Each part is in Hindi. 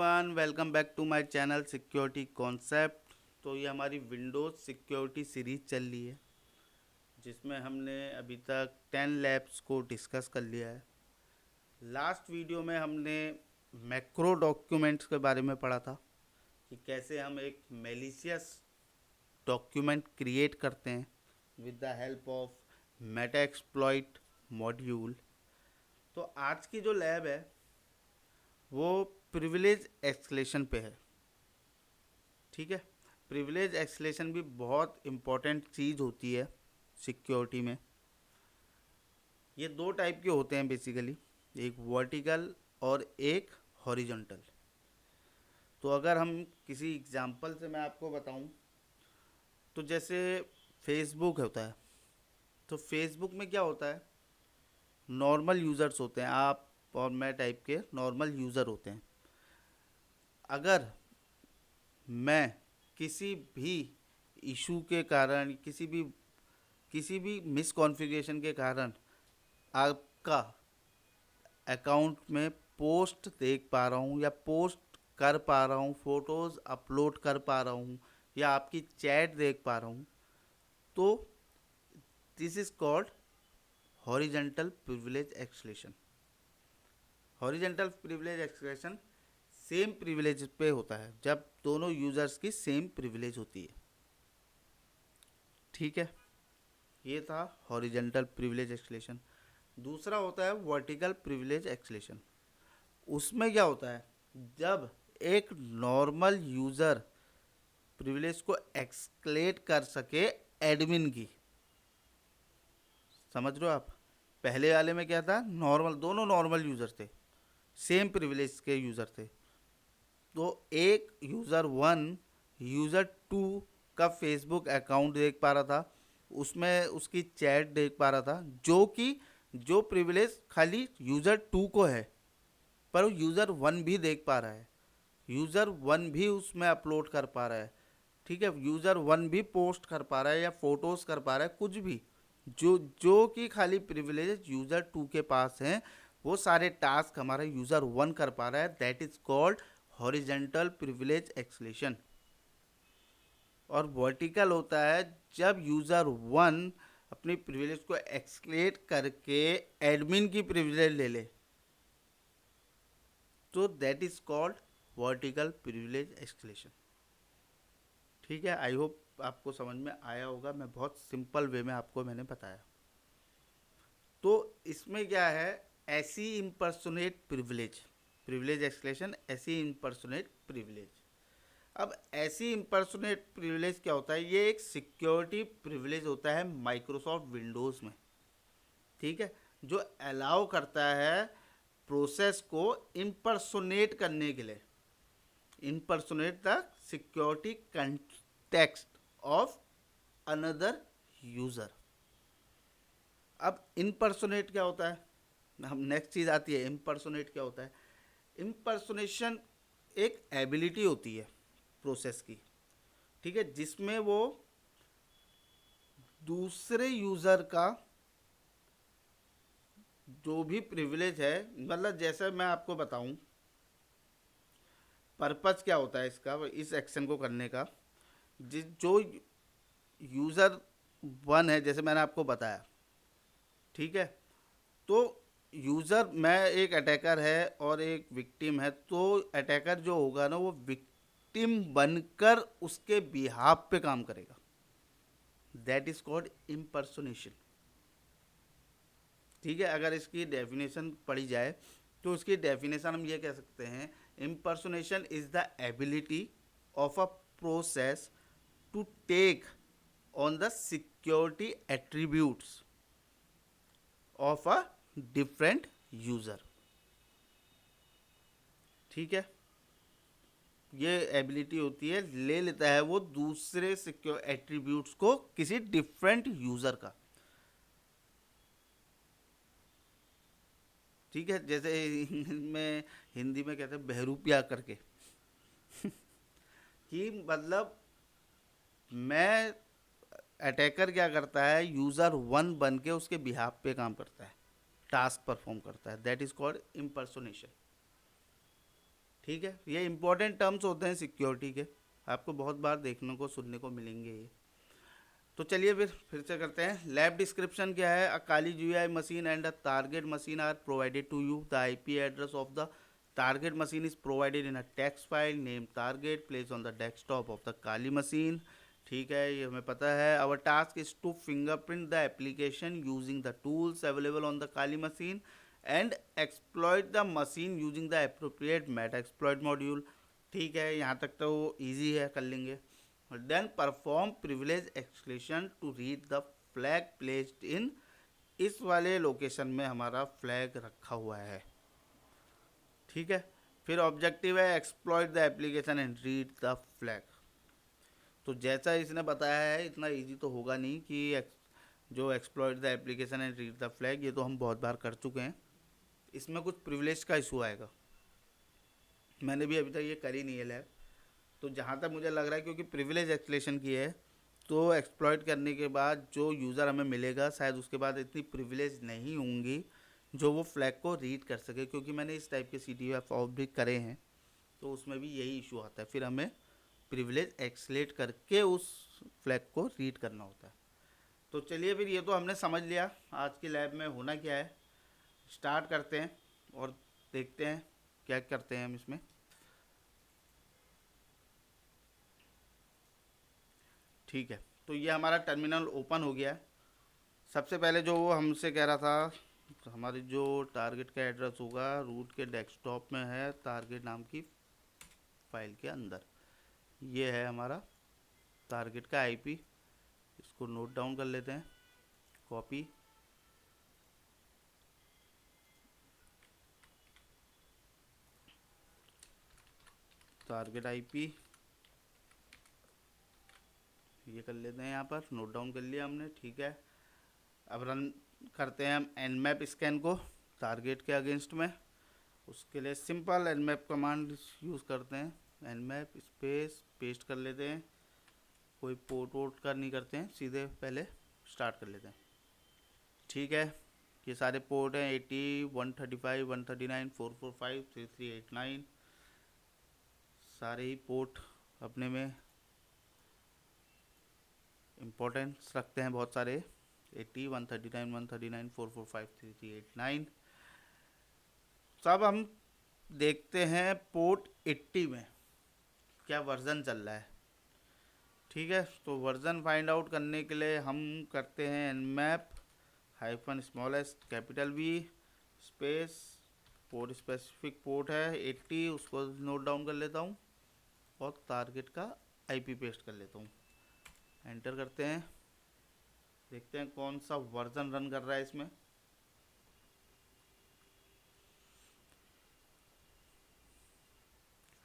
Everyone, welcome back to my channel security concept. तो ये हमारी विंडोज़ सिक्योरिटी सीरीज चल रही है, जिसमें हमने अभी तक 10 लैब्स को डिस्कस कर लिया है। लास्ट वीडियो में हमने मैक्रो डॉक्यूमेंट्स के बारे में पढ़ा था कि कैसे हम एक मेलिशियस डॉक्यूमेंट क्रिएट करते हैं with the help of Meta exploit module. तो आज की जो लैब है वो प्रिविलेज एक्सलेशन पे है। ठीक है, प्रिविलेज एक्सलेशन भी बहुत इम्पॉर्टेंट चीज़ होती है सिक्योरिटी में। ये दो टाइप के होते हैं बेसिकली, एक वर्टिकल और एक हॉरिजॉन्टल। तो अगर हम किसी एग्जांपल से मैं आपको बताऊं, तो जैसे फेसबुक होता है, तो फेसबुक में क्या होता है, नॉर्मल यूज़र्स होते हैं, आप और मैं टाइप के नॉर्मल यूज़र होते हैं। अगर मैं किसी भी इशू के कारण, किसी भी मिसकॉन्फ़िगरेशन के कारण आपका अकाउंट में पोस्ट देख पा रहा हूँ या पोस्ट कर पा रहा हूँ, फ़ोटोज़ अपलोड कर पा रहा हूँ या आपकी चैट देख पा रहा हूँ, तो this is called horizontal privilege acceleration. Horizontal privilege acceleration same privilege पे होता है जब दोनों यूज़र्स की सेम प्रिविलेज होती है। ठीक है, ये था हॉरिजेंटल प्रिविलेज एक्सलेशन। दूसरा होता है वर्टिकल प्रिविलेज एक्सलेशन। उसमें क्या होता है, जब एक नॉर्मल यूज़र प्रिविलेज को एक्सक्लेट कर सके एडमिन की। समझ रहे हो आप? पहले वाले में क्या था, नॉर्मल, दोनों नॉर्मल यूज़र थे, सेम प्रिविलेज के यूज़र थे। तो एक यूज़र वन यूज़र टू का फेसबुक अकाउंट देख पा रहा था, उसमें उसकी चैट देख पा रहा था, जो प्रिविलेज खाली यूज़र टू को है, पर यूज़र वन भी देख पा रहा है, यूज़र वन भी उसमें अपलोड कर पा रहा है। ठीक है, यूज़र वन भी पोस्ट कर पा रहा है या फोटोज़ कर पा रहा है, कुछ भी जो जो कि खाली प्रिविलेज यूज़र टू के पास हैं, वो सारे टास्क हमारा यूज़र वन कर पा रहा है। That is called horizontal privilege acceleration. और वर्टिकल होता है जब यूज़र वन अपनी प्रिविलेज को एक्सक्लेट करके एडमिन की प्रिविलेज ले ले, तो that is called vertical privilege acceleration. ठीक है, आई होप आपको समझ में आया होगा। मैं बहुत सिंपल वे में आपको मैंने बताया। तो इसमें क्या है, ऐसी इम्पर्सोनेट प्रिविलेज, प्रिविलेज एक्सलेशन, ऐसी इम्पर्सोनेट प्रिविलेज। अब ऐसी इम्पर्सोनेट प्रिविलेज क्या होता है, ये एक सिक्योरिटी प्रिविलेज होता है माइक्रोसॉफ्ट विंडोज़ में। ठीक है, जो अलाउ करता है प्रोसेस को इम्पर्सोनेट करने के लिए, impersonate the security context of another user। अब impersonate क्या होता है, हम नेक्स्ट चीज़ आती है, impersonate क्या होता है। impersonation एक एबिलिटी होती है प्रोसेस की, ठीक है, जिसमें वो दूसरे यूज़र का जो भी प्रिविलेज है, मतलब जैसे मैं आपको बताऊं पर्पज़ क्या होता है इसका, इस एक्शन को करने का। जिस जो यूज़र वन है, जैसे मैंने आपको बताया, ठीक है, तो यूज़र, मैं एक अटैकर है और एक विक्टिम है, तो अटैकर जो होगा ना, वो विक्टिम बनकर उसके बिहाफ पे काम करेगा। That is called impersonation. ठीक है, अगर इसकी डेफिनेशन पढ़ी जाए तो इसकी डेफिनेशन हम ये कह सकते हैं, impersonation is the ability of a process to take on the security attributes of a different user। ठीक है, ये एबिलिटी होती है, ले लेता है वो दूसरे सिक्योर एट्रीब्यूट्स को किसी डिफरेंट यूज़र का। ठीक है, जैसे में हिंदी में कहते हैं बहरूपिया करके कि मतलब मैं, अटैकर क्या करता है, यूज़र वन बन के उसके बिहाफ पे काम करता है, टास्क परफॉर्म करता है। That is called impersonation. ठीक है, ये इंपॉर्टेंट टर्म्स होते हैं सिक्योरिटी के, आपको बहुत बार देखने को सुनने को मिलेंगे ये। तो चलिए फिर से करते हैं। लैब डिस्क्रिप्शन क्या है? A Kali GI machine and a target machine are provided to you. The IP address of the target machine is provided in a text file name target place on the desktop of the Kali machine. ठीक है, ये हमें पता है। Our task is to fingerprint the application using the tools available on the Kali machine and exploit the machine using the appropriate Metasploit module. ठीक है, यहाँ तक तो ईजी है, कर लेंगे। Then perform privilege escalation to read the flag placed in, इस वाले लोकेशन में हमारा फ्लैग रखा हुआ है। ठीक है, फिर ऑब्जेक्टिव है exploit the application and read the flag. तो जैसा इसने बताया है इतना इजी तो होगा नहीं कि जो exploit the application and read the flag, ये तो हम बहुत बार कर चुके हैं। इसमें कुछ प्रिविलेज का इशू आएगा, मैंने भी अभी तक ये करी नहीं है लैब। तो जहाँ तक मुझे लग रहा है, क्योंकि प्रिविलेज एक्सप्लेशन की है, तो एक्सप्लॉइट करने के बाद जो यूज़र हमें मिलेगा शायद उसके बाद इतनी प्रिविलेज नहीं होंगी जो वो फ्लैग को रीड कर सके, क्योंकि मैंने इस टाइप के CTF ऑफ भी करे हैं, तो उसमें भी यही इशू आता है। फिर हमें प्रिविलेज एक्सलेट करके उस फ्लैग को रीड करना होता है। तो चलिए फिर, ये तो हमने समझ लिया आज की लैब में होना क्या है। स्टार्ट करते हैं और देखते हैं क्या करते हैं हम इसमें। ठीक है, तो ये हमारा टर्मिनल ओपन हो गया है। सबसे पहले जो वो हमसे कह रहा था, तो हमारी जो टारगेट का एड्रेस होगा रूट के डेस्कटॉप में है, टारगेट नाम की फाइल के अंदर। ये है हमारा टारगेट का IP। इसको नोट डाउन कर लेते हैं। कॉपी, टारगेट IP ये कर लेते हैं, यहाँ पर नोट डाउन कर लिया हमने। ठीक है, अब रन करते हैं हम nmap स्कैन को टारगेट के अगेंस्ट में। उसके लिए सिंपल nmap कमांड यूज़ करते हैं। nmap स्पेस पेस्ट कर लेते हैं, कोई पोर्ट वोट का नहीं करते हैं, सीधे पहले स्टार्ट कर लेते हैं। ठीक है, ये सारे पोर्ट हैं 80, 135, 139, 445, 3389, सारे ही पोर्ट अपने में इम्पोर्टेंस रखते हैं बहुत सारे। 80, 139, 139, 445, 3389। सब हम देखते हैं पोर्ट 80 में क्या वर्जन चल रहा है। ठीक है, तो वर्जन फाइंड आउट करने के लिए हम करते हैं nmap -s V space port specific port है 80, उसको नोट डाउन कर लेता हूँ और टारगेट का IP पेस्ट कर लेता हूँ। एंटर करते हैं, देखते हैं कौन सा वर्जन रन कर रहा है इसमें।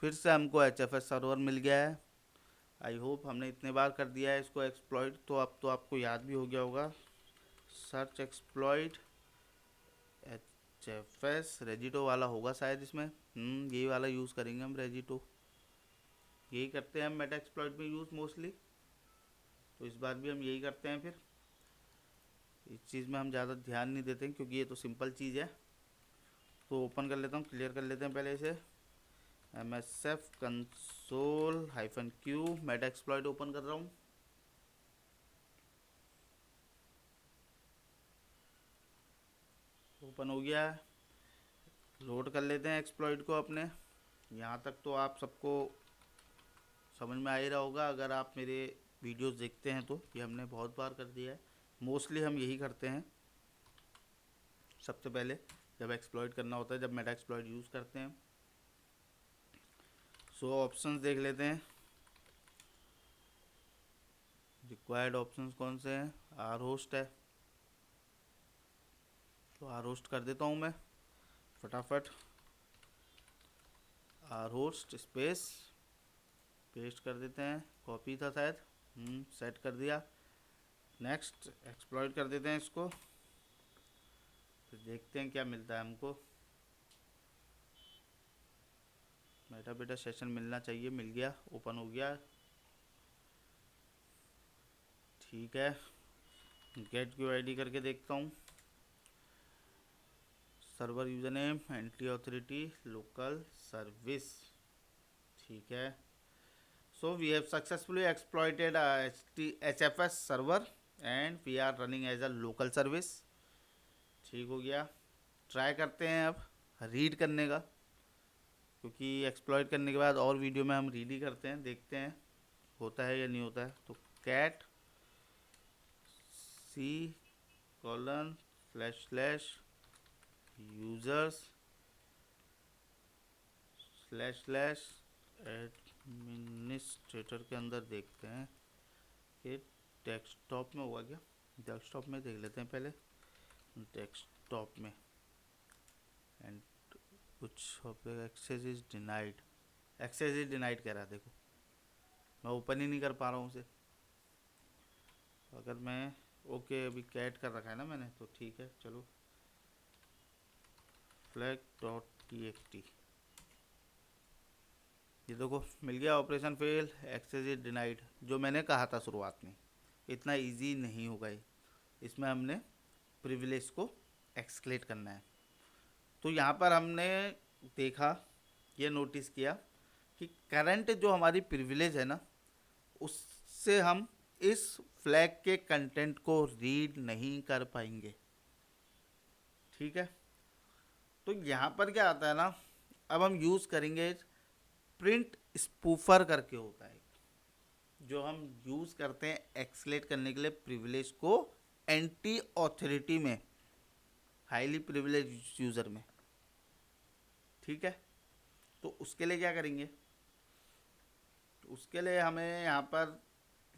फिर से हमको HFS सर्वर मिल गया है। आई होप हमने इतने बार कर दिया है इसको एक्सप्लॉइट, तो अब तो आपको याद भी हो गया होगा। सर्च एक्सप्लॉइट HFS रेजिटो वाला होगा शायद इसमें। यही वाला यूज़ करेंगे हम, रेजिटो यही करते हैं हम मेटा एक्सप्लॉइट में यूज़ मोस्टली, तो इस बार भी हम यही करते हैं। फिर इस चीज़ में हम ज़्यादा ध्यान नहीं देते हैं क्योंकि ये तो सिंपल चीज़ है। तो ओपन कर लेता हूँ, क्लियर कर लेते हैं पहले इसे। MSF console -Q Meta exploit open कर रहा हूँ। ओपन हो गया है, लोड कर लेते हैं एक्सप्लॉइट को अपने। यहाँ तक तो आप सबको समझ में आ ही रहा होगा, अगर आप मेरे वीडियोस देखते हैं तो ये हमने बहुत बार कर दिया है। मोस्टली हम यही करते हैं सबसे पहले जब एक्सप्लॉइट करना होता है, जब मेटा एक्सप्लॉइट यूज़ करते हैं। सो ऑप्शंस देख लेते हैं, रिक्वायर्ड ऑप्शंस कौन से हैं। आर होस्ट है, तो आर होस्ट कर देता हूँ मैं फटाफट। आर होस्ट स्पेस पेस्ट कर देते हैं, कॉपी था शायद। सेट कर दिया। नेक्स्ट एक्सप्लॉइट कर देते हैं इसको, फिर देखते हैं क्या मिलता है हमको। मेटा बेटा सेशन मिलना चाहिए, मिल गया, ओपन हो गया। ठीक है, गेट QID करके देखता हूँ। Server user name NT authority local service, ठीक है। So we have successfully exploited HFS server and we are running as a local service, ठीक हो गया। ट्राई करते हैं अब रीड करने का, क्योंकि एक्सप्लॉइट करने के बाद और वीडियो में हम रीड ही करते हैं, देखते हैं होता है या नहीं होता है। तो cat C colon // users // administrator के अंदर देखते हैं कि डेस्कटॉप में हुआ क्या। डेस्कटॉप में देख लेते हैं पहले, डेस्कटॉप में एंड कुछ access is denied, access is denied कह रहा है। देखो मैं ओपन ही नहीं कर पा रहा हूँ उसे। अगर मैं ओके अभी कैट कर रखा है ना मैंने, तो ठीक है चलो। flag.txt ये देखो मिल गया, operation fail, access is denied, जो मैंने कहा था शुरुआत में। इतना इजी नहीं होगा ये, इसमें हमने प्रिविलेज को एक्सक्लेट करना है। तो यहाँ पर हमने देखा, ये नोटिस किया कि करंट जो हमारी प्रिविलेज है ना, उससे हम इस फ्लैग के कंटेंट को रीड नहीं कर पाएंगे, ठीक है। तो यहाँ पर क्या आता है ना, अब हम यूज़ करेंगे प्रिंट स्पूफर करके होता है, जो हम यूज़ करते हैं एक्सलेट करने के लिए प्रिविलेज को एंटी ऑथोरिटी में, हाईली प्रिविलेज यूज़र में, ठीक है। तो उसके लिए क्या करेंगे, उसके लिए हमें यहाँ पर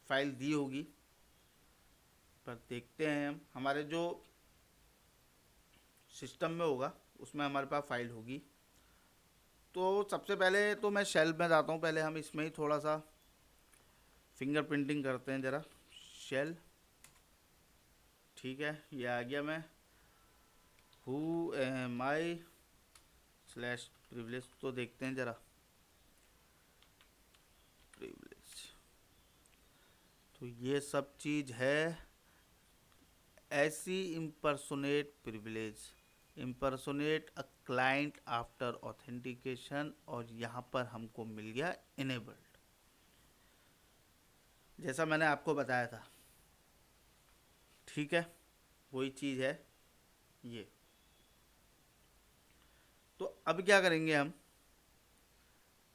फाइल दी होगी, पर देखते हैं हम हमारे जो सिस्टम में होगा उसमें हमारे पास फाइल होगी। तो सबसे पहले तो मैं शेल में जाता हूँ, पहले हम इसमें ही थोड़ा सा फिंगरप्रिंटिंग करते हैं ज़रा। शेल, ठीक है, ये आ गया। मैं हु एम आई /privilege तो देखते हैं ज़रा, प्रिविलेज तो ये सब चीज़ है। ऐसी impersonate privilege, impersonate a client after authentication, और यहाँ पर हमको मिल गया इनेबल्ड, जैसा मैंने आपको बताया था, ठीक है, वही चीज़ है ये। तो अब क्या करेंगे हम,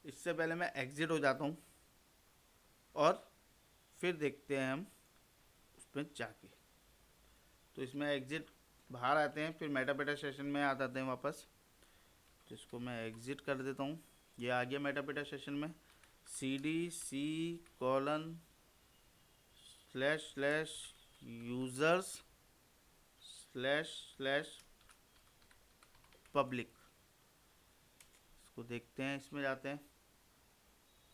इससे पहले मैं एग्जिट हो जाता हूँ और फिर देखते हैं हम उसमें जाके। तो इसमें एग्जिट बाहर आते हैं, फिर मेटापेटा सेशन में आ जाते हैं वापस, जिसको मैं एग्जिट कर देता हूँ। ये आ गया मेटापेटा सेशन में, cd://users//public, इसको देखते हैं, इसमें जाते हैं,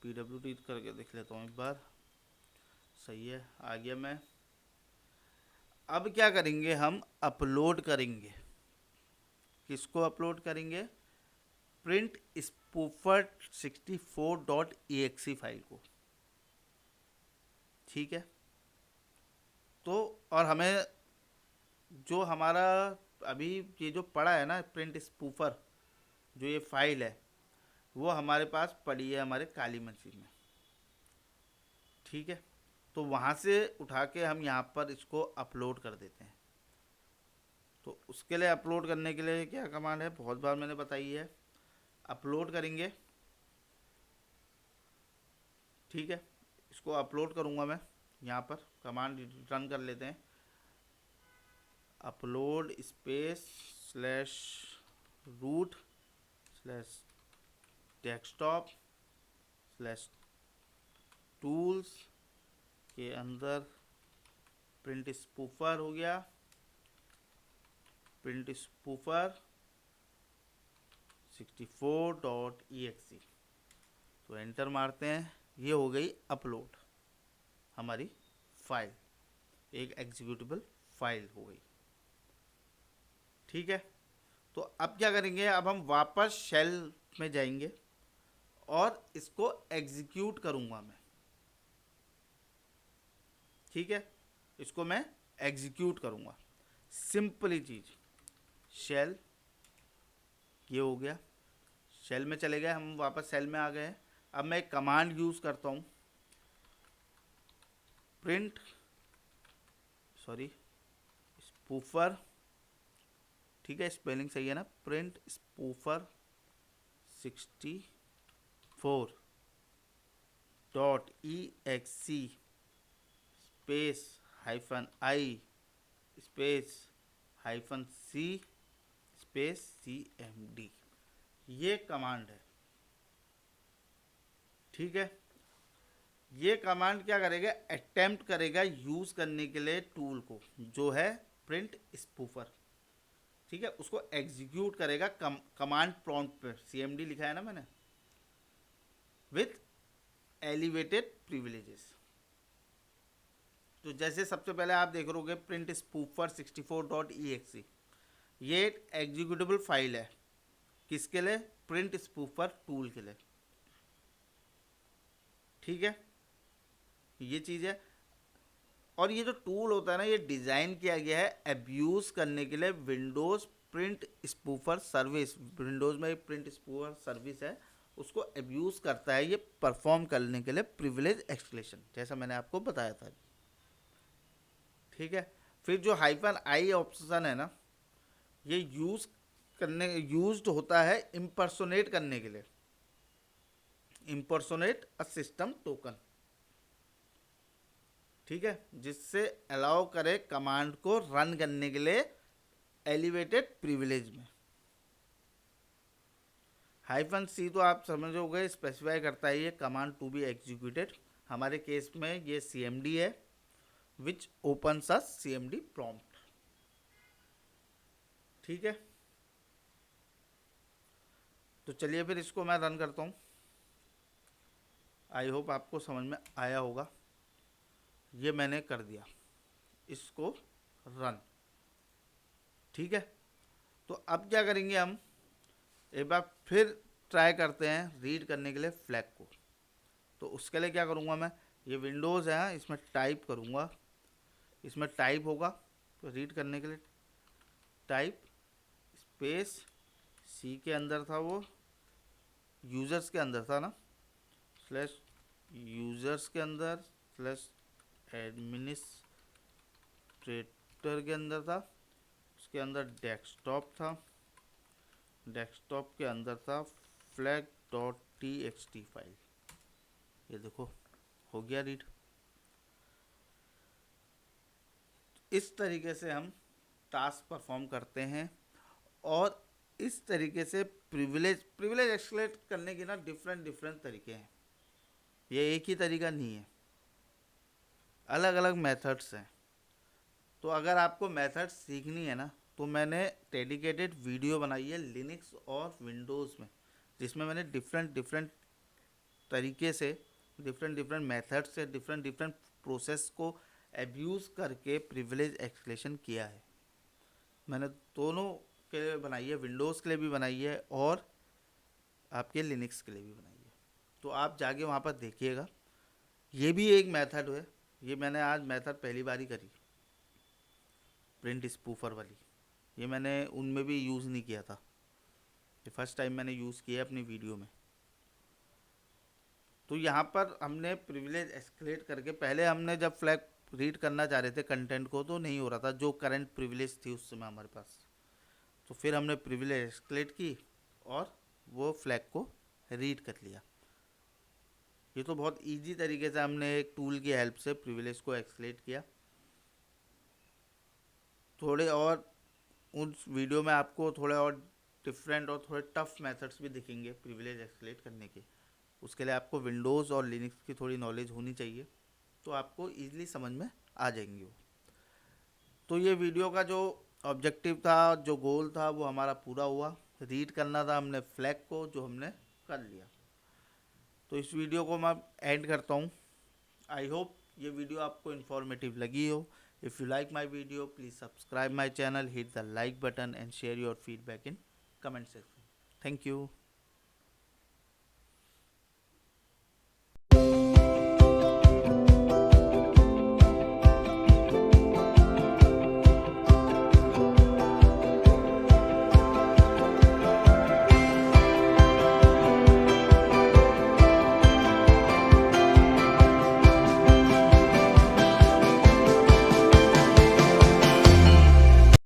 pwd करके देख लेता हूँ एक बार, सही है, आ गया मैं। अब क्या करेंगे, हम अपलोड करेंगे, किसको अपलोड करेंगे, प्रिंट स्पूफर 64.exe फाइल को, ठीक है। तो और हमें जो हमारा अभी ये जो पड़ा है ना प्रिंट स्पूफर, जो ये फाइल है, वो हमारे पास पड़ी है हमारे काली मशीन में, ठीक है। तो वहाँ से उठा के हम यहाँ पर इसको अपलोड कर देते हैं। तो उसके लिए अपलोड करने के लिए क्या कमांड है, बहुत बार मैंने बताई है, अपलोड करेंगे, ठीक है। इसको अपलोड करूँगा मैं, यहाँ पर कमांड रन कर लेते हैं, अपलोड स्पेस /root/desktop/tools के अंदर प्रिंट स्पूफर हो गया, प्रिंट स्पूफर 64.exe, तो एंटर मारते हैं, ये हो गई अपलोड हमारी फाइल, एक एग्जीक्यूटेबल फाइल हो गई, ठीक है। तो अब क्या करेंगे, अब हम वापस शेल में जाएंगे और इसको एग्जीक्यूट करूंगा मैं, ठीक है, इसको मैं एग्जीक्यूट करूंगा। सिंपली चीज, शेल ये हो गया, शेल में चले गए हम, वापस शेल में आ गए। अब मैं एक कमांड यूज़ करता हूँ, प्रिंट स्पूफर, ठीक है स्पेलिंग सही है ना, print spoofer 64 dot exe space -i space -c space cmd, ये कमांड है। ठीक है, ये कमांड क्या करेगा, अटेम्प्ट करेगा यूज़ करने के लिए टूल को जो है प्रिंट स्पूफर। ठीक है, उसको एग्जीक्यूट करेगा कमांड प्रॉम्प्ट पे, cmd लिखा है ना मैंने, विथ एलिवेटेड प्रिविलेजेस। तो जैसे सबसे पहले आप देख रहोगे प्रिंट स्पूफर 64.exe, ये एक एग्जीक्यूटेबल फाइल है, किसके लिए, प्रिंट स्पूफर टूल के लिए। ठीक है, ये चीज़ है। और ये जो टूल होता है ना, ये डिज़ाइन किया गया है अब्यूज़ करने के लिए विंडोज़ प्रिंट स्पूफर सर्विस। विंडोज़ में एक प्रिंट स्पूफर सर्विस है, उसको अब्यूज़ करता है ये परफॉर्म करने के लिए प्रिविलेज एक्सक्लेशन, जैसा मैंने आपको बताया था। ठीक है, फिर जो -i ऑप्शन है ना, ये यूज्ड होता है इम्पर्सोनेट करने के लिए, इम्पर्सोनेट अ सिस्टम टोकन। ठीक है, जिससे अलाउ करे कमांड को रन करने के लिए एलिवेटेड प्रिविलेज में। -c तो आप समझोगे स्पेसिफाई करता है ये कमांड टू बी एग्जीक्यूटेड, हमारे केस में ये cmd है, विच ओपन्स अ cmd प्रॉम्प्ट। ठीक है, तो चलिए फिर इसको मैं रन करता हूँ। आई होप आपको समझ में आया होगा। ये मैंने कर दिया, इसको रन। ठीक है, तो अब क्या करेंगे हम, एक बार फिर ट्राई करते हैं रीड करने के लिए फ्लैग को। तो उसके लिए क्या करूँगा मैं, ये विंडोज़ है, इसमें टाइप करूँगा, इसमें टाइप होगा, तो रीड करने के लिए टाइप स्पेस सी के अंदर था वो, यूज़र्स के अंदर था ना, स्लैश यूज़र्स के अंदर स्लैश एडमिनिस्ट्रेटर के अंदर था, उसके अंदर डेस्कटॉप था, डेस्कटॉप के अंदर था flag.txt फाइल। ये देखो हो गया रीड। इस तरीके से हम टास्क परफॉर्म करते हैं, और इस तरीके से प्रिविलेज एक्सक्लेट करने के ना डिफरेंट तरीके हैं, ये एक ही तरीका नहीं है, अलग अलग मेथड्स हैं। तो अगर आपको मेथड्स सीखनी है ना, तो मैंने डेडिकेटेड वीडियो बनाई है लिनक्स और विंडोज़ में, जिसमें मैंने डिफरेंट तरीके से, डिफरेंट मेथड से, डिफरेंट प्रोसेस को एब्यूज़ करके प्रिविलेज एक्सक्लेशन किया है। मैंने दोनों के लिए बनाई है, विंडोज़ के लिए भी बनाई है और आपके लिनक्स के लिए भी बनाई है। तो आप जाके वहाँ पर देखिएगा, ये भी एक मेथड है, ये मैंने आज मेथड पहली बार ही करी, प्रिंट स्पूफर वाली, ये मैंने उनमें भी यूज़ नहीं किया था, ये फर्स्ट टाइम मैंने यूज़ किया अपनी वीडियो में। तो यहाँ पर हमने प्रिविलेज एस्केलेट करके, पहले हमने जब फ्लैग रीड करना चाह रहे थे कंटेंट को, तो नहीं हो रहा था जो करंट प्रिविलेज थी उस समय हमारे पास, तो फिर हमने प्रिविलेज एस्केलेट की और वो फ्लैग को रीड कर लिया। ये तो बहुत इजी तरीके से हमने एक टूल की हेल्प से प्रिविलेज को एस्केलेट किया। थोड़े और उस वीडियो में आपको थोड़े और डिफरेंट और थोड़े टफ मेथड्स भी दिखेंगे प्रिविलेज एस्केलेट करने के। उसके लिए आपको विंडोज़ और लिनक्स की थोड़ी नॉलेज होनी चाहिए, तो आपको ईजिली समझ में आ जाएंगी वो। तो ये वीडियो का जो ऑब्जेक्टिव था, जो गोल था, वो हमारा पूरा हुआ। रीड करना था हमने फ्लैग को, जो हमने कर लिया। तो इस वीडियो को मैं एंड करता हूँ। आई होप ये वीडियो आपको इन्फॉर्मेटिव लगी हो। If you like my video, please subscribe my channel, hit the like button and share your feedback in comment section. Thank you.